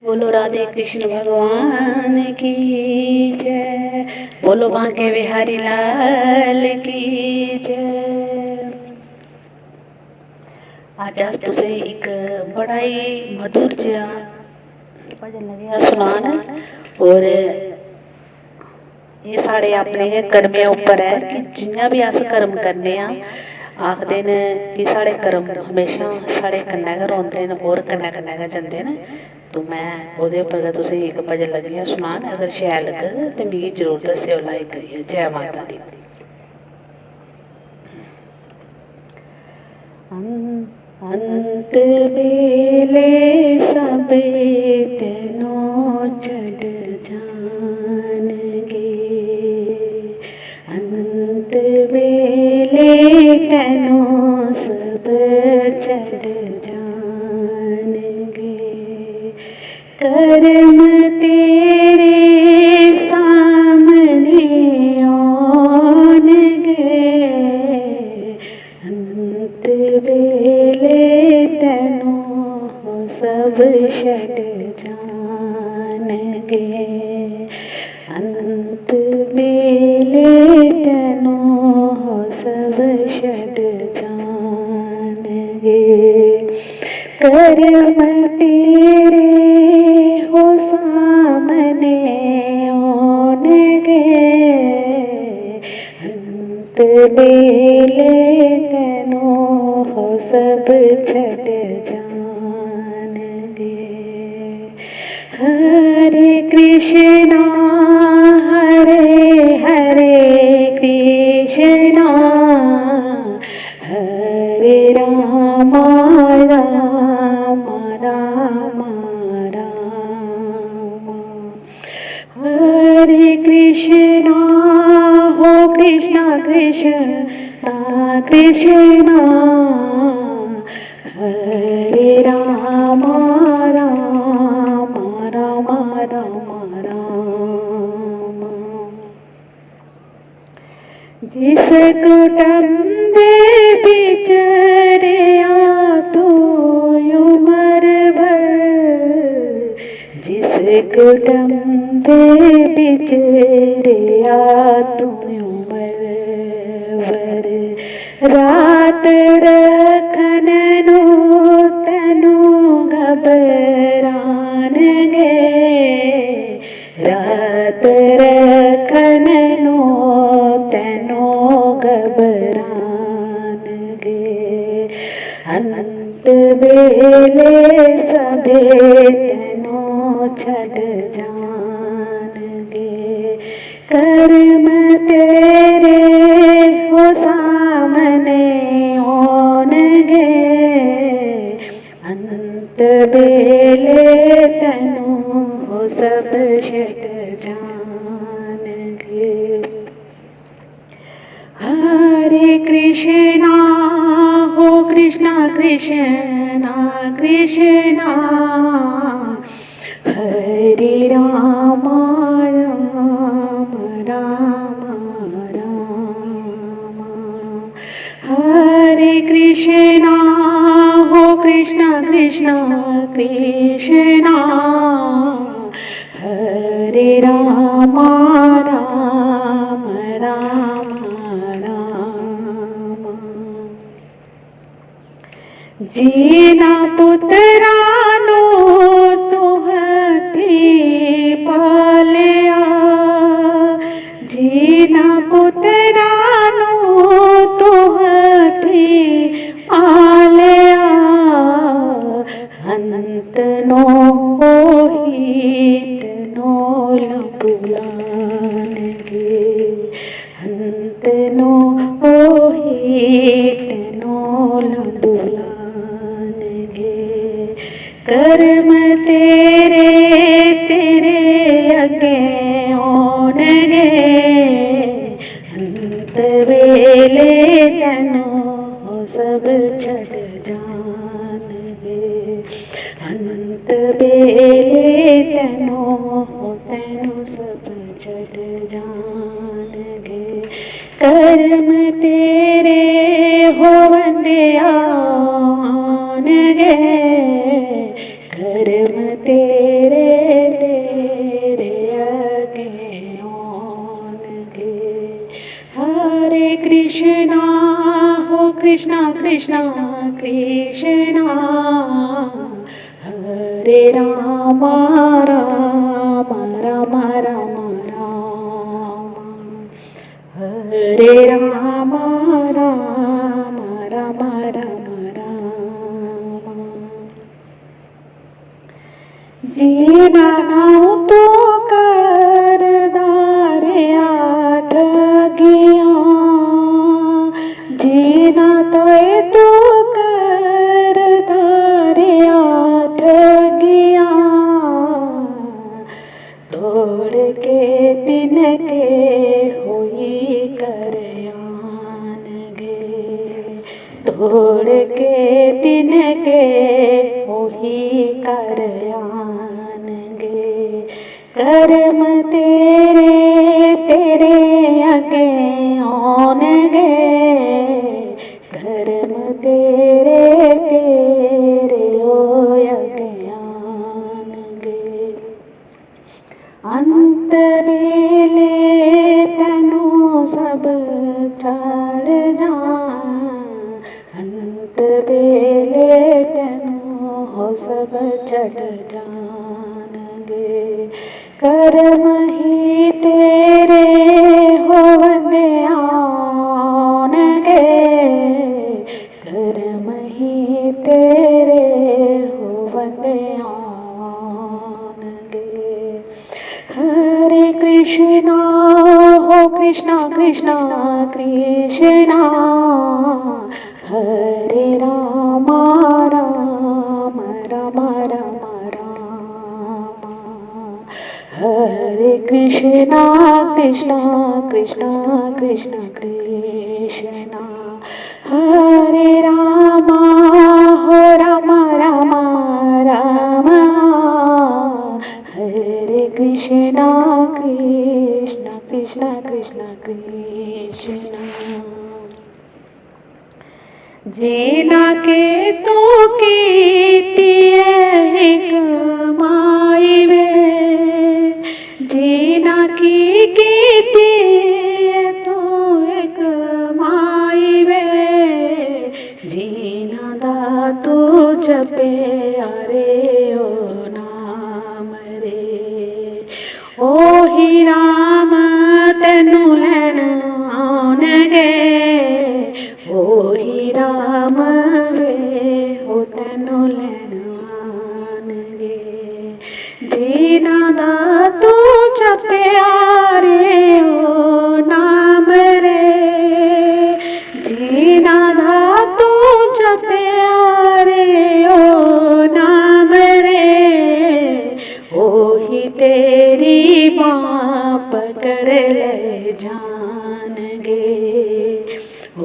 बोलो राधे कृष्ण भगवान की जय। बोलो बांके बिहारी लाल की जय। आज तुसे एक बड़ा ही मधुर जिहा भजन लगे सुनान। और ये साढ़े अपने कर्मे उपर है कि जिन्ना भी अस कर्म करने आखदे न कि साढ़े कर्म हमेशा साढ़े कन्नै गै रौंह्दे न और कन्नै कन्नै गै जंदे न। तो मैं ओह्दे उप्पर गै तुसें एक भजन लगी सुनान। अगर शैल लग्गग ते मिगी जरूर दस्सेओ लाइक करियै। जय माता दी। अंत बेले सब तेनों चढ़ जाणगे। अंत बेले तेनों सब चढ़ जाणगे। कर्म तेरे सामने आउणगे। अंत बेले तेनों सब छड़ जाणगे। अंत बेले तेनों सब छड़ जाणगे। कर्म तेरे हो सामने आउणगे। अंत बेले तेनों हो सब छड़ जाणगे। हरे कृष्णा हरे कृष्णा हरे राम राम राम राम। हरे कृष्णा हो कृष्णा कृष्णा कृष्णा हरे राम राम राम राम राम। जिस कुटुंबे बिचरिया तू उमर भर। जिस कुटुंबे बिचरिया तू उमर भर। रात रखन नू तैनू घबराणगे। रात रखन नू तैनू घबराणगे। अंत बेले सबे तैनू छड़ जाणगे। कर्म तेरे हो सामने आउणगे। अंत बेले तैनू हो सब छड़ जाणगे। हरे कृष्णा हो कृष्णा कृष्णा कृष्णा हरे राम राम राम राम। हरे कृष्णा हो कृष्णा कृष्णा कृष्णा हरे राम राम राम राम। जीना पुत्रानो तू हथी पालिया। जीना पुत्रानो तू हथी पालिया। अंत नो हित नो बुलाणगे। अंत नो हित नो बुलाणगे। कर्म तेरे तेरे अगे आउणगे। अंत बेले तैनों सब छड़ जाणगे। अंत बेले तैनों सब छड़ जाणगे। कर्म तेरे हो बंदिया आउणगे। कर्म तेरे राम राम राम राम राम, हरे राम राम राम राम राम। जीना नाउ तो करदारे आठ गया, जीना तो करदारे आठ गया, तोड़ के दिन के हुई करयान गे, तोड़ के दिन के हुई करयान गे। कर्म तेरे तेरे अगे आन गे, कर्म तेरे तेरे ओ अगे आन गे। अंत बेले तनु सब छाड़ जा, अंत बेले तनु हो सब छड़ जानगे। कर्म ही तेरे होवंदे आउणगे, कर्म ही तेरे होवंदे आउणगे। हरे कृष्णा हो कृष्णा कृष्णा कृष्णा, हरे राम राम राम राम राम, हरे कृष्णा कृष्णा कृष्णा कृष्णा कृष्णा, हरे राम हो राम राम राम, हरे कृष्णा कृष्णा कृष्णा कृष्णा कृष्णा। जीना के तो कीती एक माई वे, जीना की कीती तो एक माई वे, जीना दा तू जपे अरे ओ नाम रे, ओ ही राम तेनू लैन आउणगे, ओ ही राम वे हो तेनू लैन आउणगे। जीना दा तू जपिया रे ओ नाम रे, जीना दा तू जपिया रे ओ नाम रे, ओही तेरी बाँ पकड़ ले जान गे,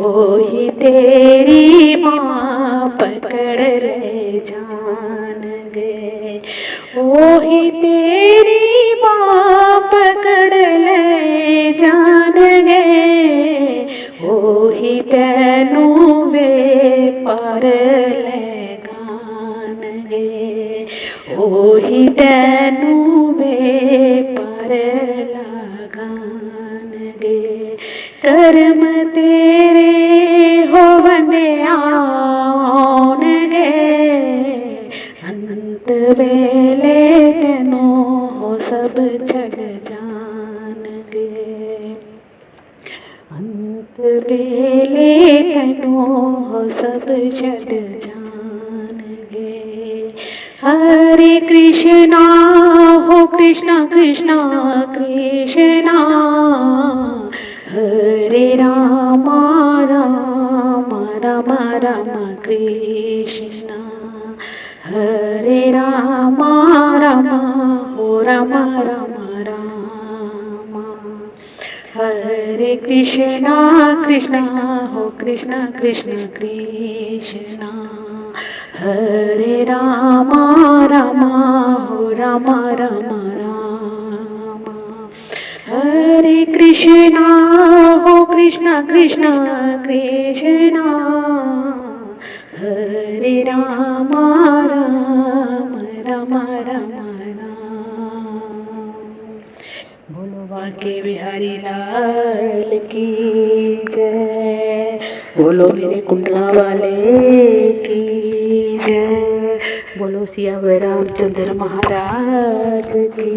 ओही तेरी बाँ पकड़ ले जान गे, ओही तेरी बाँ पकड़ ले जान गे, ओही तैनू वे पार ले गान गे, ओही तैनू वे पार लगान गे। कर्म तेरे होवंदे आउणगे, अंत वेले तैनू हो सब छड़ जाणगे, अंत वेले तैनू हो सब छड़ जाणगे। हरे कृष्णा हो कृष्णा कृष्णा कृष्णा, हरे राम राम राम राम कृष्णा, हरे राम राम हो राम राम राम, हरे कृष्णा कृष्णा हो कृष्णा कृष्णा कृष्णा, हरे राम राम हो राम राम राम, हरे कृष्णा हो कृष्णा कृष्णा कृष्णा, हरे राम राम राम राम राम। बोलो बांके बिहारी लाल की जय। बोलो मेरे कुंडला वाले की जय, बोलो सिया रामचंद्र महाराज की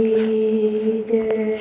जय।